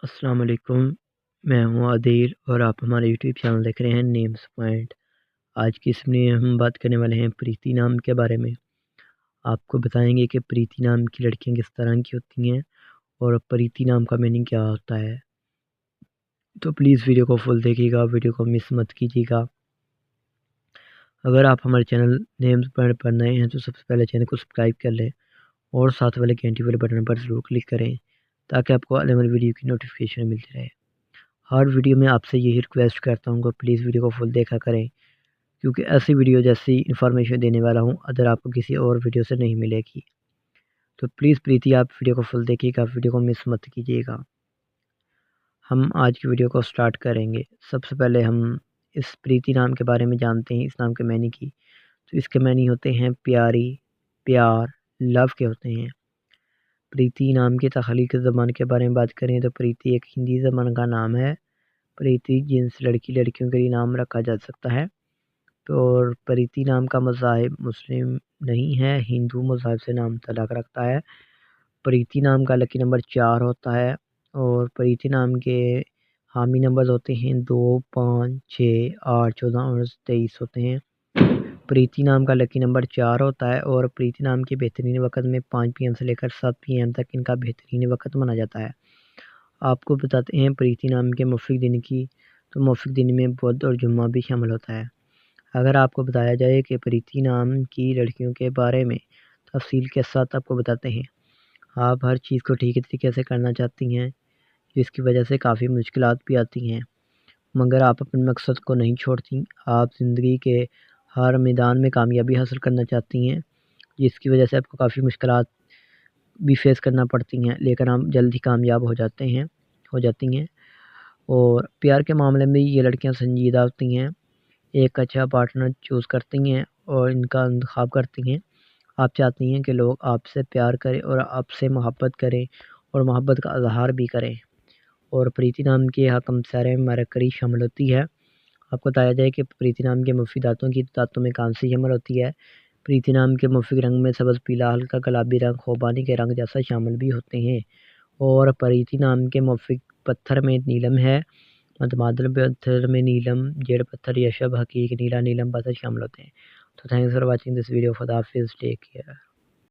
अस्सलाम वालेकुम। मैं हूँ आदिल और आप हमारे यूट्यूब चैनल देख रहे हैं नेम्स पॉइंट। आज की इसमें हम बात करने वाले हैं प्रीति नाम के बारे में। आपको बताएंगे कि प्रीति नाम की लड़कियां किस तरह की होती हैं और प्रीति नाम का मीनिंग क्या होता है। तो प्लीज़ वीडियो को फुल देखिएगा, वीडियो को मिस मत कीजिएगा। अगर आप हमारे चैनल नेम्स पॉइंट पर नए हैं तो सबसे पहले चैनल को सब्सक्राइब कर लें और साथ वाले घंटी वाले बटन पर ज़रूर क्लिक करें ताकि आपको आने वाली वीडियो की नोटिफिकेशन मिलती रहे। हर वीडियो में आपसे यही रिक्वेस्ट करता हूँ कि प्लीज़ वीडियो को फुल देखा करें, क्योंकि ऐसी वीडियो जैसी इन्फॉर्मेशन देने वाला हूँ अदर आपको किसी और वीडियो से नहीं मिलेगी। तो प्लीज़ प्रीति आप वीडियो को फुल देखिएगा, वीडियो को मिस मत कीजिएगा। हम आज की वीडियो को स्टार्ट करेंगे। सबसे पहले हम इस प्रीति नाम के बारे में जानते हैं, इस नाम के मैनी की। तो इसके मैनी होते हैं प्यारी, प्यार, लव के होते हैं। प्रीति नाम की तख्लीकी ज़बान के बारे में बात करें तो प्रीति एक हिंदी ज़बान का नाम है। प्रीति जिन्स लड़कियों के लिए नाम रखा जा सकता है। और प्रीति नाम का मज़ाहिब मुस्लिम नहीं है, हिंदू मज़हब से नाम तलाक रखता है। प्रीति नाम का लकी नंबर 4 होता है और प्रीति नाम के हामी नंबर होते हैं 2, 5, 6, 8, 14 और 23 होते हैं। प्रीति नाम का लकी नंबर 4 होता है और प्रीति नाम के बेहतरीन वक़्त में 5 PM से लेकर 7 PM तक इनका बेहतरीन वक़्त माना जाता है। आपको बताते हैं प्रीति नाम के मुफ़्रिक दिन की। तो मुफ़्रिक दिन में बुध और जुम्मा भी शामिल होता है। अगर आपको बताया जाए कि प्रीति नाम की लड़कियों के बारे में तफसील के साथ आपको बताते हैं। आप हर चीज़ को ठीक तरीके से करना चाहती हैं, जिसकी वजह से काफ़ी मुश्किलात भी आती हैं, मगर आप अपने मकसद को नहीं छोड़ती। आप ज़िंदगी के हर मैदान में कामयाबी हासिल करना चाहती हैं, जिसकी वजह से आपको काफ़ी मुश्किलात भी फेस करना पड़ती हैं, लेकिन आप जल्द ही कामयाब हो जाती हैं। और प्यार के मामले में ये लड़कियां संजीदा होती हैं, एक अच्छा पार्टनर चूज़ करती हैं और इनका इंतखाब करती हैं। आप चाहती हैं कि लोग आपसे प्यार करें और आपसे मोहब्बत करें और मोहब्बत का इज़हार भी करें। और प्रीति नाम की हकम सारे मरकरी शामिल होती है। आपको बताया जाए कि प्रीति नाम के मुफीद दांतों की दांतों में कांसी शामिल होती है। प्रीति नाम के मुफीद रंग में सब्ज़, पीला, हल्का गुलाबी रंग, खोबानी के रंग जैसा शामिल भी होते हैं। और प्रीति नाम के मुफीद पत्थर में नीलम है। मतमादल पत्थर में नीलम, जेड पत्थर, यशब, हकीक, नीला, नीलम पत्थर शामिल होते हैं। तो thanks for watching this video. खुदा हाफिज़, टेक केयर।